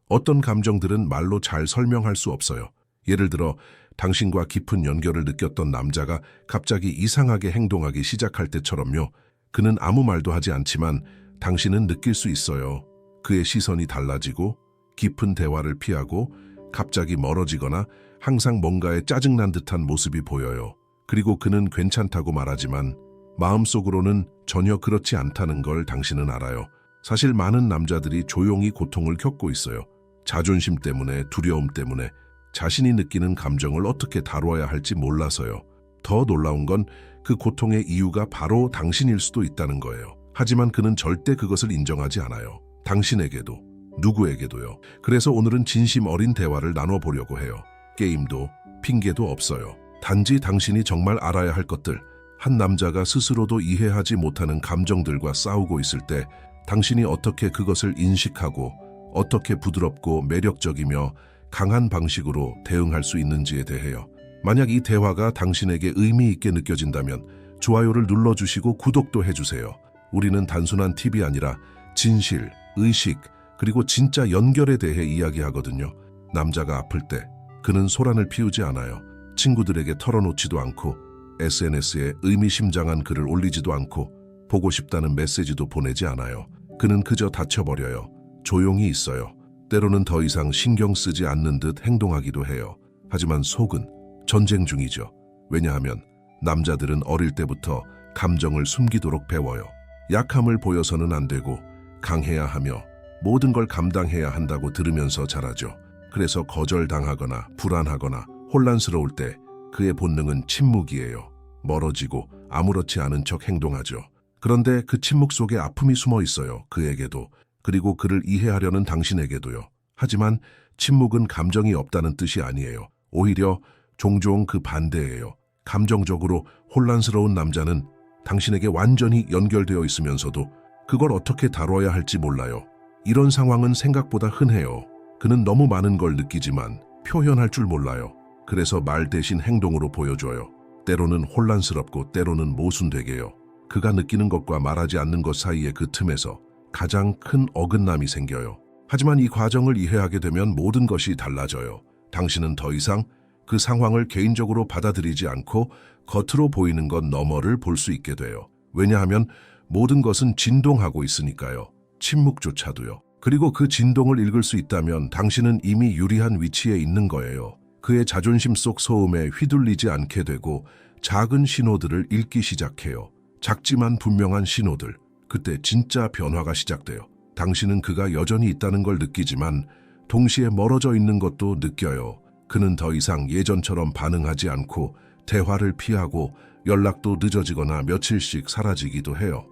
어떤 감정들은 말로 잘 설명할 수 없어요. 예를 들어 당신과 깊은 연결을 느꼈던 남자가 갑자기 이상하게 행동하기 시작할 때처럼요. 그는 아무 말도 하지 않지만 당신은 느낄 수 있어요. 그의 시선이 달라지고 깊은 대화를 피하고 갑자기 멀어지거나 항상 뭔가에 짜증난 듯한 모습이 보여요. 그리고 그는 괜찮다고 말하지만 마음속으로는 전혀 그렇지 않다는 걸 당신은 알아요. 사실 많은 남자들이 조용히 고통을 겪고 있어요. 자존심 때문에, 두려움 때문에 자신이 느끼는 감정을 어떻게 다루어야 할지 몰라서요. 더 놀라운 건 그 고통의 이유가 바로 당신일 수도 있다는 거예요. 하지만 그는 절대 그것을 인정하지 않아요. 당신에게도, 누구에게도요. 그래서 오늘은 진심 어린 대화를 나눠보려고 해요. 게임도, 핑계도 없어요. 단지 당신이 정말 알아야 할 것들, 한 남자가 스스로도 이해하지 못하는 감정들과 싸우고 있을 때 당신이 어떻게 그것을 인식하고 어떻게 부드럽고 매력적이며 강한 방식으로 대응할 수 있는지에 대해요. 만약 이 대화가 당신에게 의미 있게 느껴진다면 좋아요를 눌러주시고 구독도 해주세요. 우리는 단순한 팁이 아니라 진실, 의식, 그리고 진짜 연결에 대해 이야기하거든요. 남자가 아플 때 그는 소란을 피우지 않아요. 친구들에게 털어놓지도 않고 SNS에 의미심장한 글을 올리지도 않고 보고 싶다는 메시지도 보내지 않아요. 그는 그저 다쳐버려요. 조용히 있어요. 때로는 더 이상 신경 쓰지 않는 듯 행동하기도 해요. 하지만 속은 전쟁 중이죠. 왜냐하면 남자들은 어릴 때부터 감정을 숨기도록 배워요. 약함을 보여서는 안 되고 강해야 하며 모든 걸 감당해야 한다고 들으면서 자라죠. 그래서 거절당하거나 불안하거나 혼란스러울 때 그의 본능은 침묵이에요. 멀어지고 아무렇지 않은 척 행동하죠. 그런데 그 침묵 속에 아픔이 숨어 있어요. 그에게도, 그리고 그를 이해하려는 당신에게도요. 하지만 침묵은 감정이 없다는 뜻이 아니에요. 오히려 종종 그 반대예요. 감정적으로 혼란스러운 남자는 당신에게 완전히 연결되어 있으면서도 그걸 어떻게 다뤄야 할지 몰라요. 이런 상황은 생각보다 흔해요. 그는 너무 많은 걸 느끼지만 표현할 줄 몰라요. 그래서 말 대신 행동으로 보여줘요. 때로는 혼란스럽고 때로는 모순되게요. 그가 느끼는 것과 말하지 않는 것 사이의 그 틈에서 가장 큰 어긋남이 생겨요. 하지만 이 과정을 이해하게 되면 모든 것이 달라져요. 당신은 더 이상 그 상황을 개인적으로 받아들이지 않고 겉으로 보이는 것 너머를 볼 수 있게 돼요. 왜냐하면 모든 것은 진동하고 있으니까요. 침묵조차도요. 그리고 그 진동을 읽을 수 있다면 당신은 이미 유리한 위치에 있는 거예요. 그의 자존심 속 소음에 휘둘리지 않게 되고 작은 신호들을 읽기 시작해요. 작지만 분명한 신호들. 그때 진짜 변화가 시작돼요. 당신은 그가 여전히 있다는 걸 느끼지만 동시에 멀어져 있는 것도 느껴요. 그는 더 이상 예전처럼 반응하지 않고 대화를 피하고 연락도 늦어지거나 며칠씩 사라지기도 해요.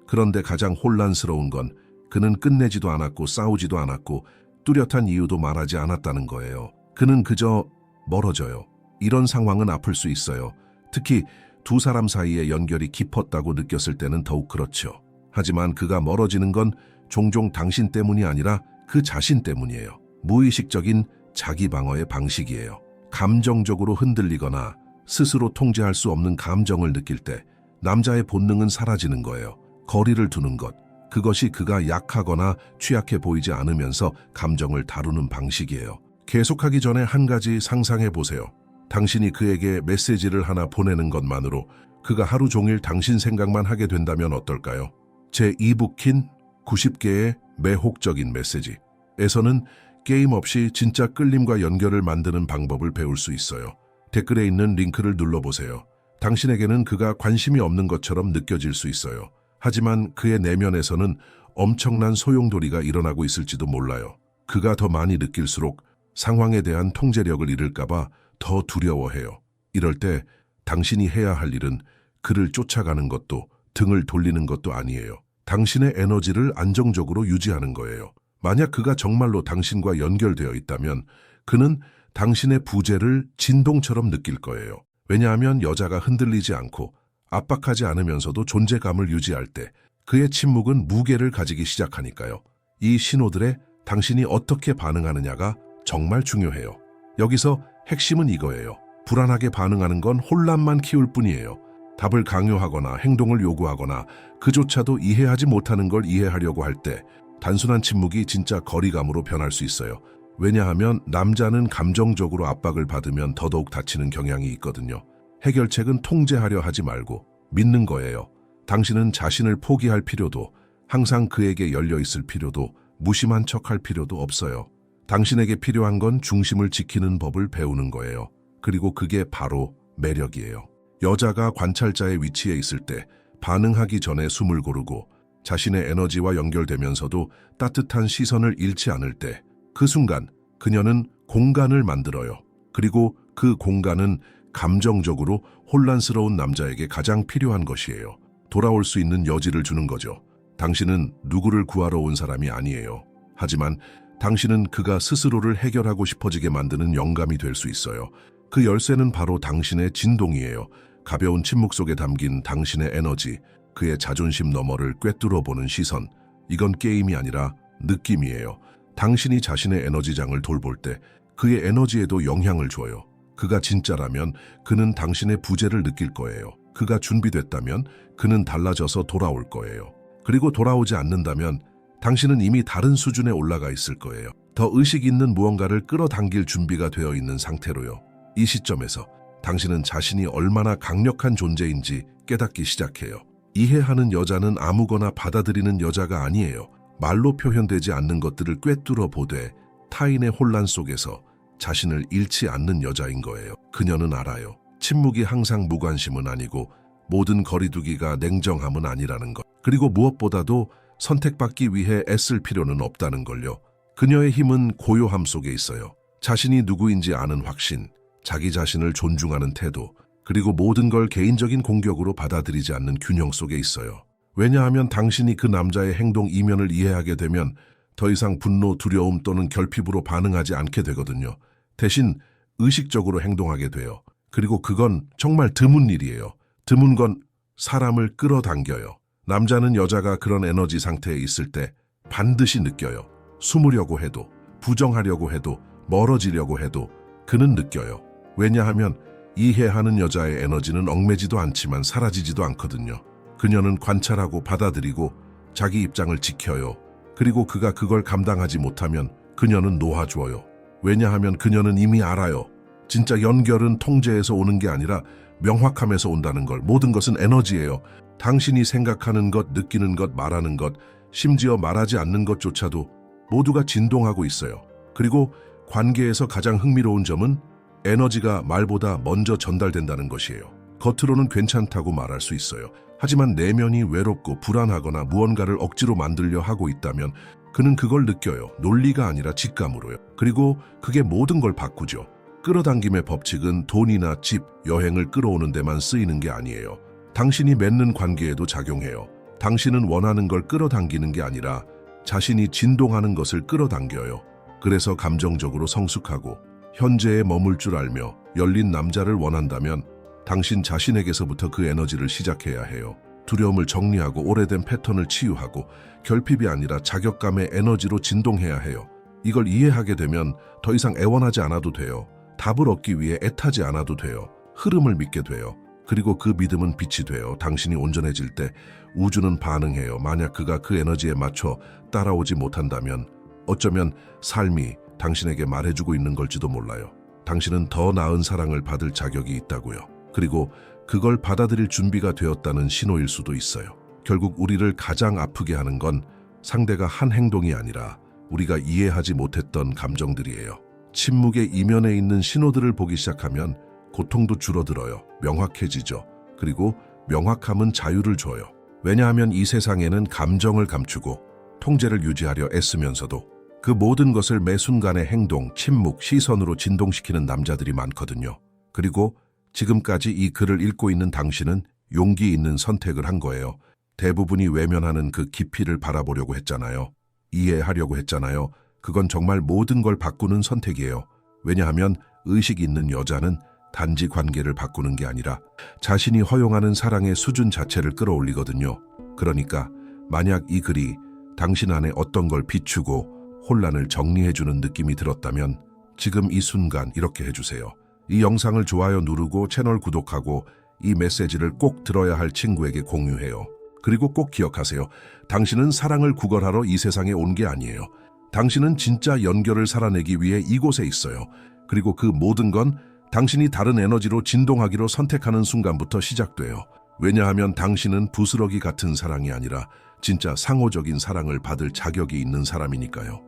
그런데 가장 혼란스러운 건 그는 끝내지도 않았고 싸우지도 않았고 뚜렷한 이유도 말하지 않았다는 거예요. 그는 그저 멀어져요. 이런 상황은 아플 수 있어요. 특히 두 사람 사이의 연결이 깊었다고 느꼈을 때는 더욱 그렇죠. 하지만 그가 멀어지는 건 종종 당신 때문이 아니라 그 자신 때문이에요. 무의식적인 자기 방어의 방식이에요. 감정적으로 흔들리거나 스스로 통제할 수 없는 감정을 느낄 때 남자의 본능은 사라지는 거예요. 거리를 두는 것, 그것이 그가 약하거나 취약해 보이지 않으면서 감정을 다루는 방식이에요. 계속하기 전에 한 가지 상상해 보세요. 당신이 그에게 메시지를 하나 보내는 것만으로 그가 하루 종일 당신 생각만 하게 된다면 어떨까요? 제 이북킨 90개의 매혹적인 메시지에서는 게임 없이 진짜 끌림과 연결을 만드는 방법을 배울 수 있어요. 댓글에 있는 링크를 눌러보세요. 당신에게는 그가 관심이 없는 것처럼 느껴질 수 있어요. 하지만 그의 내면에서는 엄청난 소용돌이가 일어나고 있을지도 몰라요. 그가 더 많이 느낄수록 상황에 대한 통제력을 잃을까봐 더 두려워해요. 이럴 때 당신이 해야 할 일은 그를 쫓아가는 것도 등을 돌리는 것도 아니에요. 당신의 에너지를 안정적으로 유지하는 거예요. 만약 그가 정말로 당신과 연결되어 있다면 그는 당신의 부재를 진동처럼 느낄 거예요. 왜냐하면 여자가 흔들리지 않고 압박하지 않으면서도 존재감을 유지할 때 그의 침묵은 무게를 가지기 시작하니까요. 이 신호들에 당신이 어떻게 반응하느냐가 정말 중요해요. 여기서 핵심은 이거예요. 불안하게 반응하는 건 혼란만 키울 뿐이에요. 답을 강요하거나 행동을 요구하거나 그조차도 이해하지 못하는 걸 이해하려고 할 때 단순한 침묵이 진짜 거리감으로 변할 수 있어요. 왜냐하면 남자는 감정적으로 압박을 받으면 더더욱 다치는 경향이 있거든요. 해결책은 통제하려 하지 말고 믿는 거예요. 당신은 자신을 포기할 필요도, 항상 그에게 열려 있을 필요도, 무심한 척할 필요도 없어요. 당신에게 필요한 건 중심을 지키는 법을 배우는 거예요. 그리고 그게 바로 매력이에요. 여자가 관찰자의 위치에 있을 때 반응하기 전에 숨을 고르고 자신의 에너지와 연결되면서도 따뜻한 시선을 잃지 않을 때 그 순간 그녀는 공간을 만들어요. 그리고 그 공간은 감정적으로 혼란스러운 남자에게 가장 필요한 것이에요. 돌아올 수 있는 여지를 주는 거죠. 당신은 누구를 구하러 온 사람이 아니에요. 하지만 당신은 그가 스스로를 해결하고 싶어지게 만드는 영감이 될 수 있어요. 그 열쇠는 바로 당신의 진동이에요. 가벼운 침묵 속에 담긴 당신의 에너지, 그의 자존심 너머를 꿰뚫어 보는 시선. 이건 게임이 아니라 느낌이에요. 당신이 자신의 에너지장을 돌볼 때 그의 에너지에도 영향을 줘요. 그가 진짜라면 그는 당신의 부재를 느낄 거예요. 그가 준비됐다면 그는 달라져서 돌아올 거예요. 그리고 돌아오지 않는다면 당신은 이미 다른 수준에 올라가 있을 거예요. 더 의식 있는 무언가를 끌어당길 준비가 되어 있는 상태로요. 이 시점에서 당신은 자신이 얼마나 강력한 존재인지 깨닫기 시작해요. 이해하는 여자는 아무거나 받아들이는 여자가 아니에요. 말로 표현되지 않는 것들을 꿰뚫어 보되 타인의 혼란 속에서 자신을 잃지 않는 여자인 거예요. 그녀는 알아요. 침묵이 항상 무관심은 아니고 모든 거리두기가 냉정함은 아니라는 것. 그리고 무엇보다도 선택받기 위해 애쓸 필요는 없다는 걸요. 그녀의 힘은 고요함 속에 있어요. 자신이 누구인지 아는 확신, 자기 자신을 존중하는 태도, 그리고 모든 걸 개인적인 공격으로 받아들이지 않는 균형 속에 있어요. 왜냐하면 당신이 그 남자의 행동 이면을 이해하게 되면 더 이상 분노, 두려움 또는 결핍으로 반응하지 않게 되거든요. 대신 의식적으로 행동하게 돼요. 그리고 그건 정말 드문 일이에요. 드문 건 사람을 끌어당겨요. 남자는 여자가 그런 에너지 상태에 있을 때 반드시 느껴요. 숨으려고 해도, 부정하려고 해도, 멀어지려고 해도 그는 느껴요. 왜냐하면 이해하는 여자의 에너지는 얽매지도 않지만 사라지지도 않거든요. 그녀는 관찰하고 받아들이고 자기 입장을 지켜요. 그리고 그가 그걸 감당하지 못하면 그녀는 놓아줘요. 왜냐하면 그녀는 이미 알아요. 진짜 연결은 통제에서 오는 게 아니라 명확함에서 온다는 걸. 모든 것은 에너지예요. 당신이 생각하는 것, 느끼는 것, 말하는 것, 심지어 말하지 않는 것조차도 모두가 진동하고 있어요. 그리고 관계에서 가장 흥미로운 점은 에너지가 말보다 먼저 전달된다는 것이에요. 겉으로는 괜찮다고 말할 수 있어요. 하지만 내면이 외롭고 불안하거나 무언가를 억지로 만들려 하고 있다면 그는 그걸 느껴요. 논리가 아니라 직감으로요. 그리고 그게 모든 걸 바꾸죠. 끌어당김의 법칙은 돈이나 집, 여행을 끌어오는 데만 쓰이는 게 아니에요. 당신이 맺는 관계에도 작용해요. 당신은 원하는 걸 끌어당기는 게 아니라 자신이 진동하는 것을 끌어당겨요. 그래서 감정적으로 성숙하고 현재에 머물 줄 알며 열린 남자를 원한다면 당신 자신에게서부터 그 에너지를 시작해야 해요. 두려움을 정리하고 오래된 패턴을 치유하고 결핍이 아니라 자격감의 에너지로 진동해야 해요. 이걸 이해하게 되면 더 이상 애원하지 않아도 돼요. 답을 얻기 위해 애타지 않아도 돼요. 흐름을 믿게 돼요. 그리고 그 믿음은 빛이 돼요. 당신이 온전해질 때 우주는 반응해요. 만약 그가 그 에너지에 맞춰 따라오지 못한다면 어쩌면 삶이 당신에게 말해주고 있는 걸지도 몰라요. 당신은 더 나은 사랑을 받을 자격이 있다고요. 그리고 그걸 받아들일 준비가 되었다는 신호일 수도 있어요. 결국 우리를 가장 아프게 하는 건 상대가 한 행동이 아니라 우리가 이해하지 못했던 감정들이에요. 침묵의 이면에 있는 신호들을 보기 시작하면 고통도 줄어들어요. 명확해지죠. 그리고 명확함은 자유를 줘요. 왜냐하면 이 세상에는 감정을 감추고 통제를 유지하려 애쓰면서도 그 모든 것을 매 순간의 행동, 침묵, 시선으로 진동시키는 남자들이 많거든요. 그리고 지금까지 이 글을 읽고 있는 당신은 용기 있는 선택을 한 거예요. 대부분이 외면하는 그 깊이를 바라보려고 했잖아요. 이해하려고 했잖아요. 그건 정말 모든 걸 바꾸는 선택이에요. 왜냐하면 의식 있는 여자는 단지 관계를 바꾸는 게 아니라 자신이 허용하는 사랑의 수준 자체를 끌어올리거든요. 그러니까 만약 이 글이 당신 안에 어떤 걸 비추고 혼란을 정리해주는 느낌이 들었다면 지금 이 순간 이렇게 해주세요. 이 영상을 좋아요 누르고 채널 구독하고 이 메시지를 꼭 들어야 할 친구에게 공유해요. 그리고 꼭 기억하세요. 당신은 사랑을 구걸하러 이 세상에 온 게 아니에요. 당신은 진짜 연결을 살아내기 위해 이곳에 있어요. 그리고 그 모든 건 당신이 다른 에너지로 진동하기로 선택하는 순간부터 시작돼요. 왜냐하면 당신은 부스러기 같은 사랑이 아니라 진짜 상호적인 사랑을 받을 자격이 있는 사람이니까요.